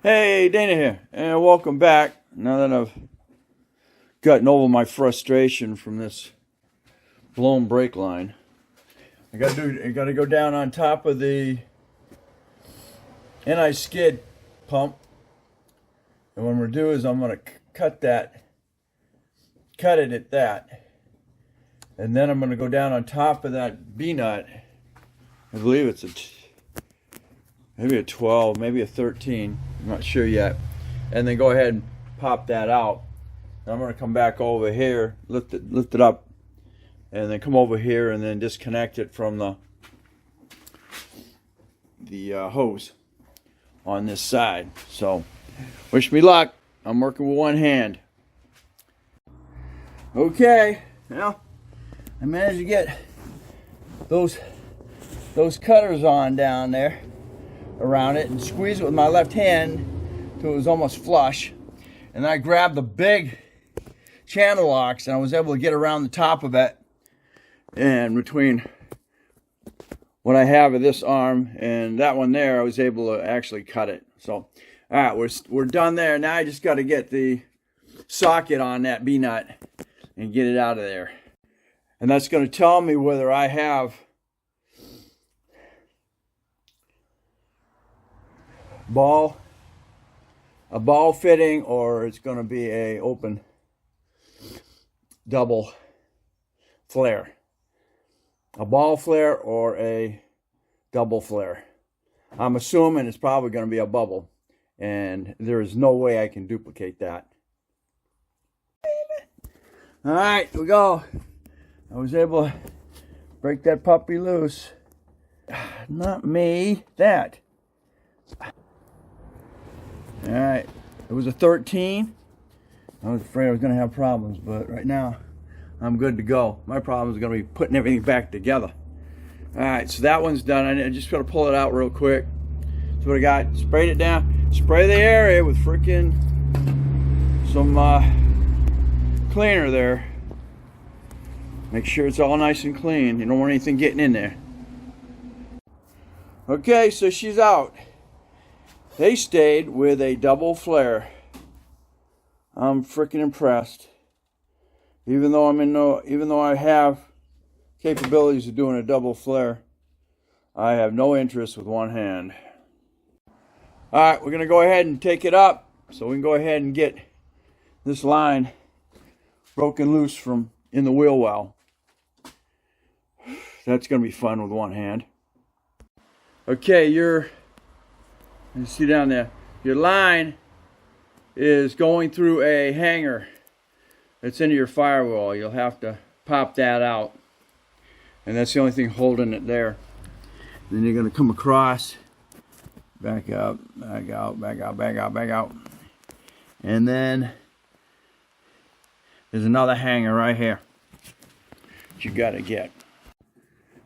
Hey, Dana here, and welcome back. Now that I've gotten over my frustration from this blown brake line, I gotta go down on top of the NI skid pump, and what I'm gonna do is I'm gonna cut it at that, and then I'm gonna go down on top of that B nut. I believe it's maybe a 12, maybe a 13. I'm not sure yet. And then go ahead and pop that out. And I'm going to come back over here, lift it up, and then come over here and then disconnect it from the hose on this side. So, wish me luck. I'm working with one hand. Okay, now I managed to get those cutters on down there around it and squeeze it with my left hand till it was almost flush, and I grabbed the big channel locks and I was able to get around the top of it, and between what I have of this arm and that one there I was able to actually cut it. So all right, we're done there. Now I just got to get the socket on that B nut and get it out of there, and that's going to tell me whether I have a ball fitting or it's going to be a open double flare, a ball flare or a double flare. I'm assuming it's probably going to be a bubble, and there is no way I can duplicate that. All right, here we go. I was able to break that puppy loose. Not me, that. All right, it was a 13. I was afraid I was going to have problems, but right now I'm good to go. My problem is going to be putting everything back together. All right, so that one's done. I just got to pull it out real quick. So what I got, sprayed it down, spray the area with freaking some cleaner there. Make sure it's all nice and clean. You don't want anything getting in there. Okay, so she's out. They stayed with a double flare. I'm freaking impressed. Even though I have capabilities of doing a double flare, I have no interest with one hand. All right, we're gonna go ahead and take it up so we can go ahead and get this line broken loose from in the wheel well. That's gonna be fun with one hand. Okay, you see down there, your line is going through a hanger that's into your firewall. You'll have to pop that out, and that's the only thing holding it there. Then you're going to come across, back up, back out, back out, back out, back out, and then there's another hanger right here that you got to get.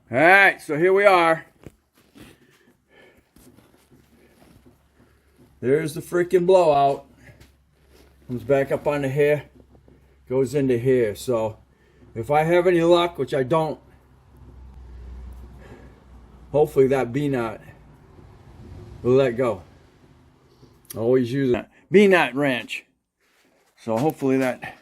All right, so here we are. There's the freaking blowout. Comes back up onto here, goes into here. So if I have any luck, which I don't, hopefully that B nut will let go. I always use a B nut wrench. So hopefully that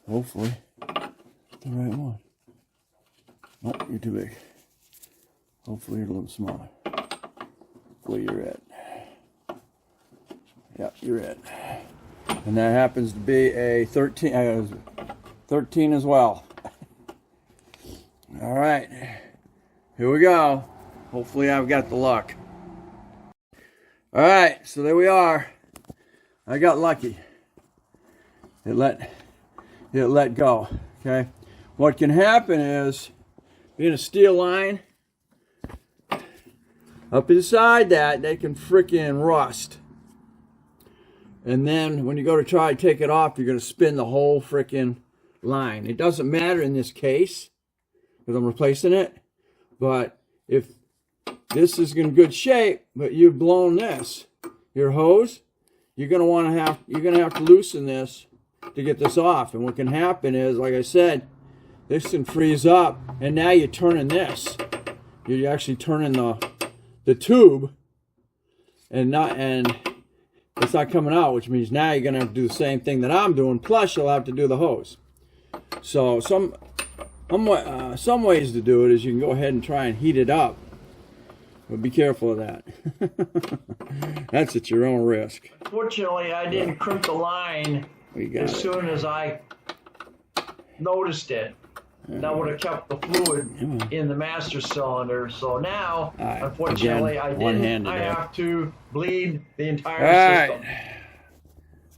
hopefully the right one. Oh, you're too big. Hopefully you're a little smaller. Hopefully you're it. Yeah, you're it. And that happens to be a 13, 13 as well. All right, here we go. Hopefully I've got the luck. All right, so there we are. I got lucky. It let go. Okay. What can happen is, being a steel line, up inside that, they can freaking rust. And then when you go to try to take it off, you're going to spin the whole freaking line. It doesn't matter in this case, because I'm replacing it. But if this is in good shape, but you've blown this, your hose, you're going to have to loosen this to get this off. And what can happen is, like I said, this can freeze up, and now you're turning this. You're actually turning the the tube, and it's not coming out, which means now you're gonna have to do the same thing that I'm doing, plus you'll have to do the hose. So some ways to do it is you can go ahead and try and heat it up, but be careful of that. That's at your own risk. Fortunately, I didn't crimp the line as soon as I noticed it. That would have kept the fluid in the master cylinder. So now, unfortunately, I didn't. I have to bleed the entire system.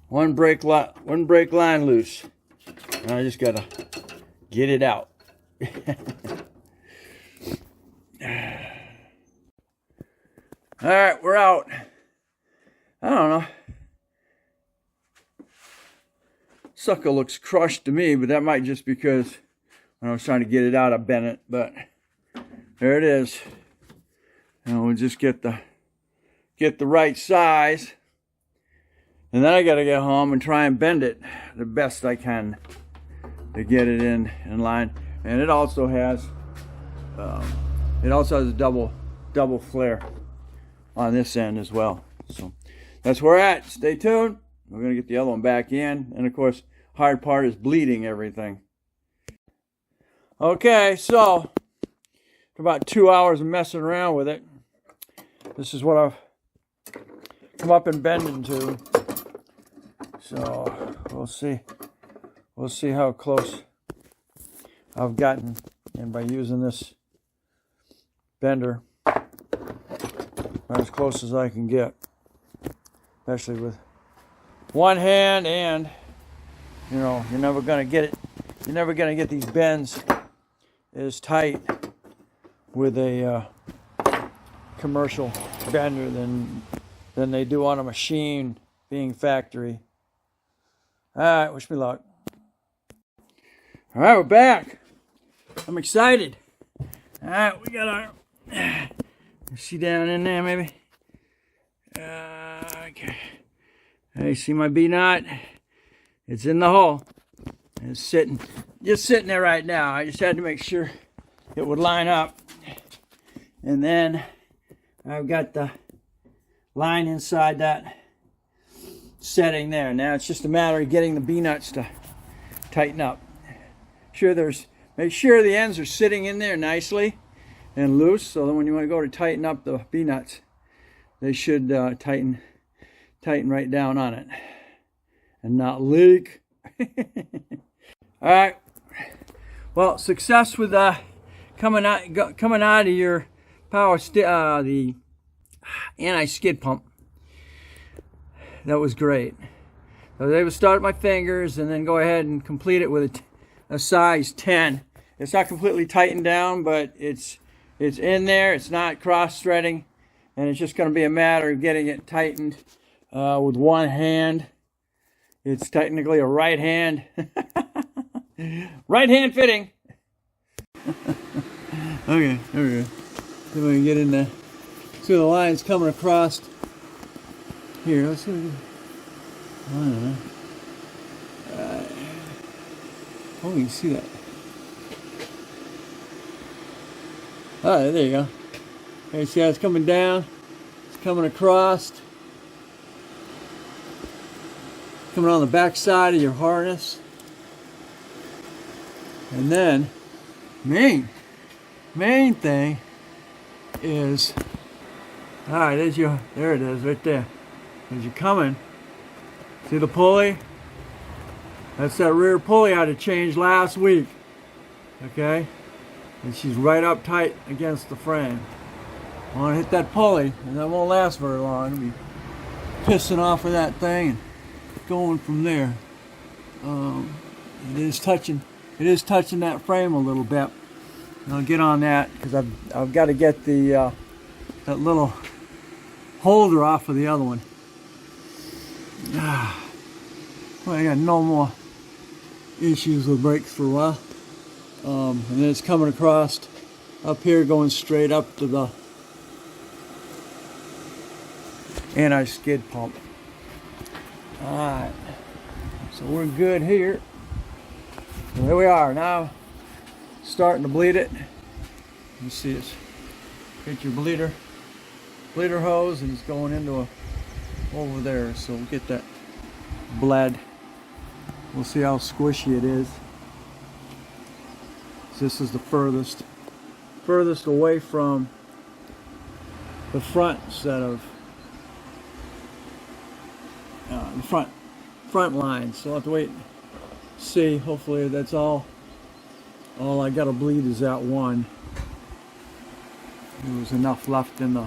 One brake line loose. I just gotta get it out. All right, we're out. I don't know. Sucker looks crushed to me, but that might just because when I was trying to get it out, I bent it. But there it is. And we'll just get the right size. And then I got to get home and try and bend it the best I can to get it in line. And it also has a double flare on this end as well. So that's where we're at. Stay tuned. We're going to get the other one back in. And of course, hard part is bleeding everything. Okay, so for about 2 hours of messing around with it, this is what I've come up and bend into. So we'll see how close I've gotten, and by using this bender, as close as I can get, especially with one hand. And you know, you're never gonna get these bends as tight with a commercial bender than they do on a machine being factory. All right, wish me luck. All right, we're back. I'm excited. All right, we got our, see down in there maybe? Okay. Hey, see my B-knot? It's in the hole. It's just sitting there right now. I just had to make sure it would line up. And then I've got the line inside that setting there. Now it's just a matter of getting the B-nuts to tighten up. Make sure the ends are sitting in there nicely and loose, so that when you want to go to tighten up the B-nuts, they should tighten right down on it and not leak. All right. Well, success with coming out of your the anti-skid pump. That was great. I was able to start at my fingers and then go ahead and complete it with a size 10. It's not completely tightened down, but it's in there. It's not cross-threading, and it's just going to be a matter of getting it tightened with one hand. It's technically a right hand. Right hand fitting. Okay, there we go. See if we can get in there. See the lines coming across. Here, let's see what we can. I don't know. Oh, you can see that. Alright, there you go. Okay, see how it's coming down? It's coming across. Coming on the back side of your harness. And then, main thing is, alright, there it is, right there. As you're coming, see the pulley? That's that rear pulley I had to change last week. Okay? And she's right up tight against the frame. I want to hit that pulley, and that won't last very long. It'll be pissing off of that thing and going from there. It is touching that frame a little bit. And I'll get on that because I've got to get the that little holder off of the other one. Well, I got no more issues with brakes for a while. And then it's coming across up here, going straight up to the anti-skid pump. Alright, so we're good here. So there we are now, starting to bleed it. You see this, get your bleeder bleeder hose, and it's going into over there. So we'll get that bled. We'll see how squishy it is. This is the furthest away from the front set of the front line. So I'll have to wait, see. Hopefully that's all I gotta bleed is that one. There was enough left in the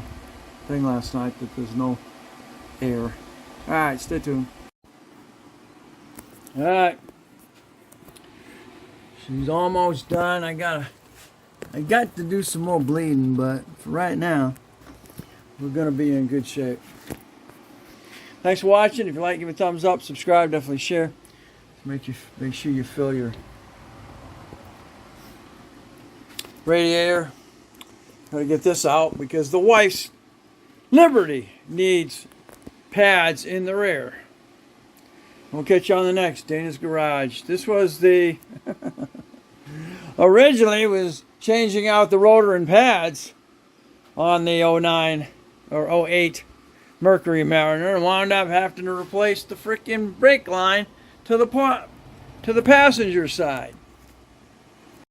thing last night that there's no air. Alright, stay tuned. Alright, she's almost done. I got to do some more bleeding, but for right now we're gonna be in good shape. Thanks for watching. If you like, give it a thumbs up, subscribe, definitely share. Make sure you fill your radiator. Gotta get this out because the wife's Liberty needs pads in the rear. We'll catch you on the next Dana's Garage. This was the originally was changing out the rotor and pads on the 09 or 08 Mercury Mariner, and wound up having to replace the freaking brake line to the passenger side.